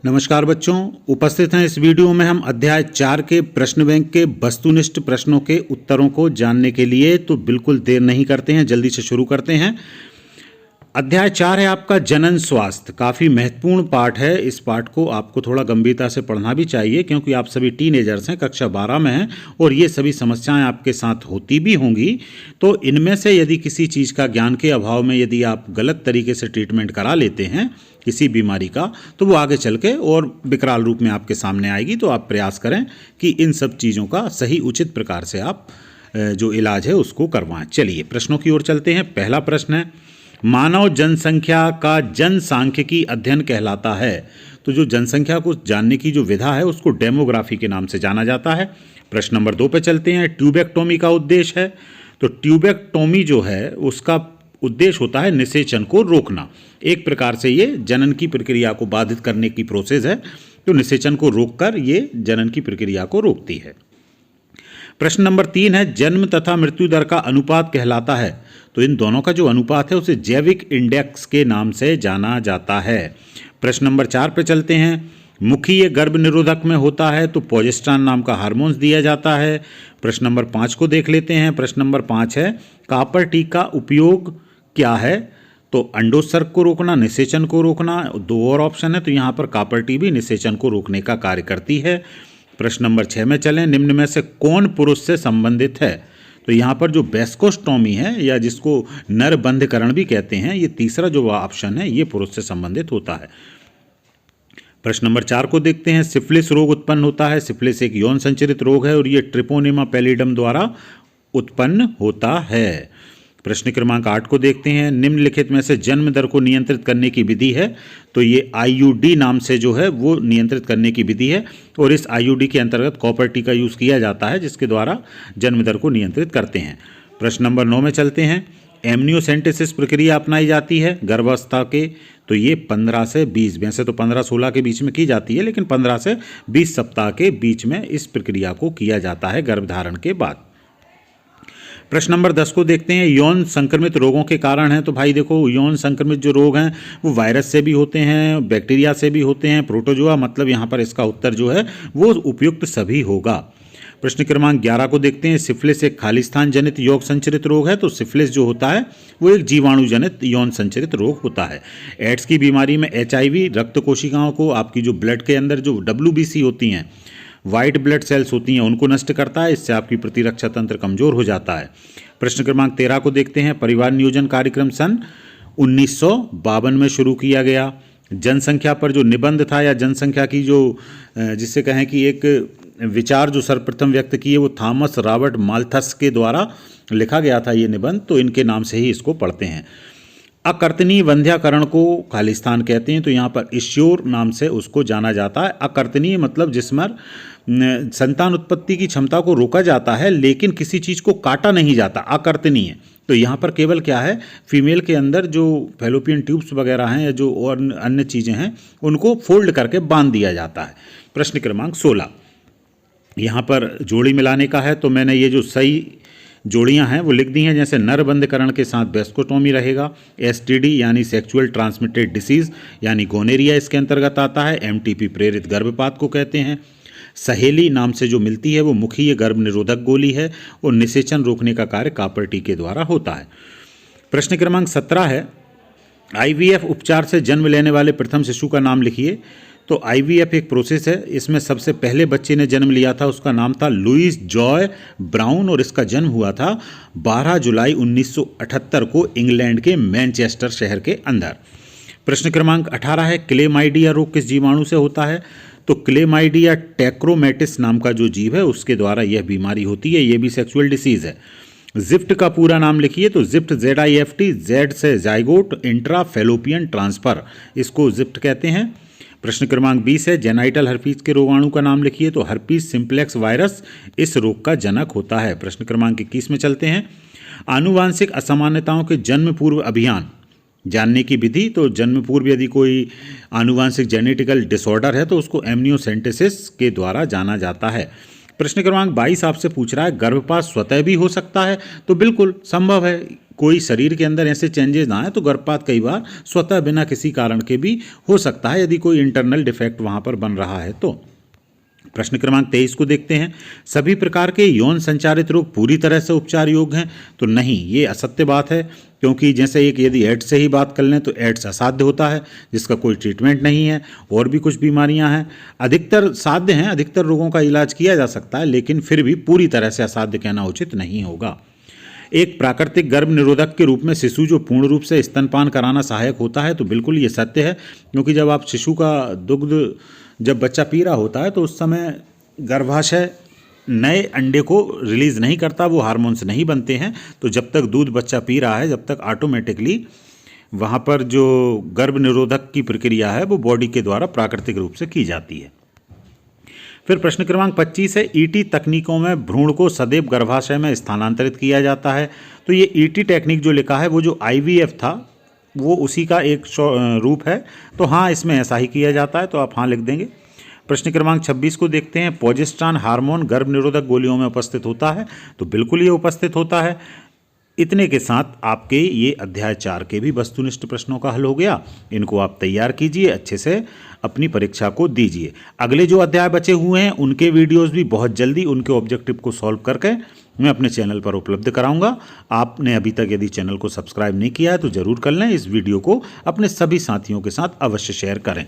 नमस्कार बच्चों, उपस्थित हैं इस वीडियो में हम अध्याय 4 के प्रश्न बैंक के वस्तुनिष्ठ प्रश्नों के उत्तरों को जानने के लिए तो बिल्कुल देर नहीं करते हैं, जल्दी से शुरू करते हैं। अध्याय 4 है आपका जनन स्वास्थ्य। काफ़ी महत्वपूर्ण पाठ है। इस पाठ को आपको थोड़ा गंभीरता से पढ़ना भी चाहिए क्योंकि आप सभी टीनेजर्स हैं, कक्षा 12 में हैं और ये सभी समस्याएं आपके साथ होती भी होंगी। तो इनमें से यदि किसी चीज़ का ज्ञान के अभाव में यदि आप गलत तरीके से ट्रीटमेंट करा लेते हैं किसी बीमारी का, तो वो आगे चल के और विकराल रूप में आपके सामने आएगी। तो आप प्रयास करें कि इन सब चीज़ों का सही उचित प्रकार से आप जो इलाज है उसको करवाएं। चलिए प्रश्नों की ओर चलते हैं। पहला प्रश्न है, मानव जनसंख्या का जनसांख्यिकी अध्ययन कहलाता है। तो जो जनसंख्या को जानने की जो विधा है उसको डेमोग्राफी के नाम से जाना जाता है। प्रश्न नंबर 2 पे चलते हैं। ट्यूबेक्टोमी का उद्देश्य है, तो ट्यूबेक्टोमी जो है उसका उद्देश्य होता है निषेचन को रोकना। एक प्रकार से ये जनन की प्रक्रिया को बाधित करने की प्रोसेस है, तो निषेचन को रोककर ये जनन की प्रक्रिया को रोकती है। प्रश्न नंबर 3 है, जन्म तथा मृत्यु दर का अनुपात कहलाता है। तो इन दोनों का जो अनुपात है उसे जैविक इंडेक्स के नाम से जाना जाता है। प्रश्न नंबर 4 पे चलते हैं। मुखीय गर्भ निरोधक में होता है तो प्रोजेस्टेरॉन नाम का हार्मोन्स दिया जाता है। प्रश्न नंबर 5 को देख लेते हैं। प्रश्न नंबर 5 है, कॉपर टी का उपयोग क्या है? तो अंडोत्सर्ग को रोकना, निषेचन को रोकना। 2 और ऑप्शन है, तो यहाँ पर कॉपर टी भी निषेचन को रोकने का कार्य करती है। प्रश्न नंबर 6 में चलें। निम्न में से कौन पुरुष से संबंधित है? तो यहाँ पर जो वेस्कोस्टोमी है या जिसको नरबंधकरण भी कहते हैं, ये तीसरा जो ऑप्शन है ये पुरुष से संबंधित होता है। प्रश्न नंबर 4 को देखते हैं। सिफिलिस रोग उत्पन्न होता है। सिफिलिस एक यौन संचरित रोग है और ये ट्रिपोनेमा पैलिडम द्वारा उत्पन्न होता है। प्रश्न क्रमांक 8 को देखते हैं। निम्नलिखित में से जन्म दर को नियंत्रित करने की विधि है। तो ये आईयूडी नाम से जो है वो नियंत्रित करने की विधि है और इस आईयूडी के अंतर्गत कॉपर टी का यूज़ किया जाता है जिसके द्वारा जन्म दर को नियंत्रित करते हैं। प्रश्न नंबर 9 में चलते हैं। एमनियोसेंटेसिस प्रक्रिया अपनाई जाती है गर्भावस्था के, तो ये 15 से 20, वैसे तो 15-16 के बीच में की जाती है, लेकिन 15 से 20 सप्ताह के बीच में इस प्रक्रिया को किया जाता है गर्भधारण के बाद। प्रश्न नंबर 10 को देखते हैं। यौन संक्रमित रोगों के कारण हैं। तो भाई देखो, यौन संक्रमित जो रोग हैं वो वायरस से भी होते हैं, बैक्टीरिया से भी होते हैं, प्रोटोजोआ, मतलब यहाँ पर इसका उत्तर जो है वो उपयुक्त सभी होगा। प्रश्न क्रमांक 11 को देखते हैं। सिफिलिस एक खालिस्तान जनित यौन संचरित रोग है। तो सिफिलिस जो होता है वो एक जीवाणु जनित यौन संचरित रोग होता है। एड्स की बीमारी में एचआईवी रक्त कोशिकाओं को, आपकी जो ब्लड के अंदर जो WBC होती हैं, वाइट ब्लड सेल्स होती हैं, उनको नष्ट करता है। इससे आपकी प्रतिरक्षा तंत्र कमजोर हो जाता है। प्रश्न क्रमांक 13 को देखते हैं। परिवार नियोजन कार्यक्रम सन 1952 में शुरू किया गया। जनसंख्या पर जो निबंध था या जनसंख्या की जो जिससे कहें कि एक विचार जो सर्वप्रथम व्यक्त किए वो थॉमस रॉबर्ट माल्थस के द्वारा लिखा गया था ये निबंध, तो इनके नाम से ही इसको पढ़ते हैं। अकर्तनीय वंध्याकरण को खालिस्तान कहते हैं, तो यहाँ पर ईश्योर नाम से उसको जाना जाता है। अकर्तनीय मतलब जिसमें संतान उत्पत्ति की क्षमता को रोका जाता है लेकिन किसी चीज़ को काटा नहीं जाता, अकर्तनीय। तो यहाँ पर केवल क्या है, फीमेल के अंदर जो फैलोपियन ट्यूब्स वगैरह हैं या जो और अन्य चीज़ें हैं उनको फोल्ड करके बांध दिया जाता है। प्रश्न क्रमांक 16, यहाँ पर जोड़ी मिलाने का है। तो मैंने ये जो सही जोड़ियां हैं वो लिख दी हैं, जैसे नरबंधकरण के साथ वेस्कोटोमी रहेगा। एसटीडी यानी सेक्सुअल ट्रांसमिटेड डिसीज यानी गोनेरिया इसके अंतर्गत आता है। एमटीपी प्रेरित गर्भपात को कहते हैं। सहेली नाम से जो मिलती है वो मुखीय गर्भ निरोधक गोली है और निषेचन रोकने का कार्य कॉपर टी के द्वारा होता है। प्रश्न क्रमांक 17 है, IVF उपचार से जन्म लेने वाले प्रथम शिशु का नाम लिखिए। तो IVF एक प्रोसेस है, इसमें सबसे पहले बच्चे ने जन्म लिया था उसका नाम था लुइस जॉय ब्राउन और इसका जन्म हुआ था 12 जुलाई 1978 को इंग्लैंड के मैनचेस्टर शहर के अंदर। प्रश्न क्रमांक 18 है, क्लेमाइडिया रोग किस जीवाणु से होता है? तो क्लेमाइडिया टैक्रोमैटिस नाम का जो जीव है उसके द्वारा यह बीमारी होती है, यह भी सेक्सुअल डिसीज है। जिफ्ट का पूरा नाम लिखिए। तो जिफ्ट ZIFT, जेड से जाइगोट इंट्रा फैलोपियन ट्रांसफर, इसको जिफ्ट कहते हैं। प्रश्न क्रमांक 20 है, जेनाइटल हर्पीज के रोगाणु का नाम लिखिए। तो हर्पीज सिंप्लेक्स वायरस इस रोग का जनक होता है। प्रश्न क्रमांक 21 में चलते हैं। आनुवांशिक असामान्यताओं के जन्म पूर्व अभियान जानने की विधि। तो जन्म पूर्व यदि कोई आनुवांशिक जेनेटिकल डिसऑर्डर है तो उसको एमनियोसेंटेसिस के द्वारा जाना जाता है। प्रश्न क्रमांक 22 आपसे पूछ रहा है, गर्भपात स्वतः भी हो सकता है? तो बिल्कुल संभव है, कोई शरीर के अंदर ऐसे चेंजेस ना आए तो गर्भपात कई बार स्वतः बिना किसी कारण के भी हो सकता है, यदि कोई इंटरनल डिफेक्ट वहाँ पर बन रहा है तो। प्रश्न क्रमांक 23 को देखते हैं। सभी प्रकार के यौन संचारित रोग पूरी तरह से उपचार योग्य हैं? तो नहीं, ये असत्य बात है, क्योंकि जैसे एक यदि एड्स से ही बात कर लें तो एड्स असाध्य होता है जिसका कोई ट्रीटमेंट नहीं है। और भी कुछ बीमारियां हैं, अधिकतर साध्य हैं, अधिकतर रोगों का इलाज किया जा सकता है, लेकिन फिर भी पूरी तरह से असाध्य कहना उचित नहीं होगा। एक प्राकृतिक गर्भ निरोधक के रूप में शिशु जो पूर्ण रूप से स्तनपान कराना सहायक होता है, तो बिल्कुल ये सत्य है, क्योंकि जब आप शिशु का दुग्ध जब बच्चा पी रहा होता है तो उस समय गर्भाशय नए अंडे को रिलीज नहीं करता, वो हार्मोन्स नहीं बनते हैं। तो जब तक दूध बच्चा पी रहा है, जब तक ऑटोमेटिकली वहाँ पर जो गर्भ निरोधक की प्रक्रिया है वो बॉडी के द्वारा प्राकृतिक रूप से की जाती है। फिर प्रश्न क्रमांक 25 है, ईटी तकनीकों में भ्रूण को सदैव गर्भाशय में स्थानांतरित किया जाता है? तो ये ईटी टेक्निक जो लिखा है वो जो आईवीएफ था वो उसी का एक रूप है। तो हाँ, इसमें ऐसा ही किया जाता है, तो आप हाँ लिख देंगे। प्रश्न क्रमांक 26 को देखते हैं। प्रोजेस्टेरॉन हार्मोन गर्भ निरोधक गोलियों में उपस्थित होता है? तो बिल्कुल ये उपस्थित होता है। इतने के साथ आपके ये अध्याय 4 के भी वस्तुनिष्ठ प्रश्नों का हल हो गया। इनको आप तैयार कीजिए, अच्छे से अपनी परीक्षा को दीजिए। अगले जो अध्याय बचे हुए हैं उनके वीडियोस भी बहुत जल्दी उनके ऑब्जेक्टिव को सॉल्व करके मैं अपने चैनल पर उपलब्ध कराऊंगा। आपने अभी तक यदि चैनल को सब्सक्राइब नहीं किया है तो ज़रूर कर लें। इस वीडियो को अपने सभी साथियों के साथ अवश्य शेयर करें।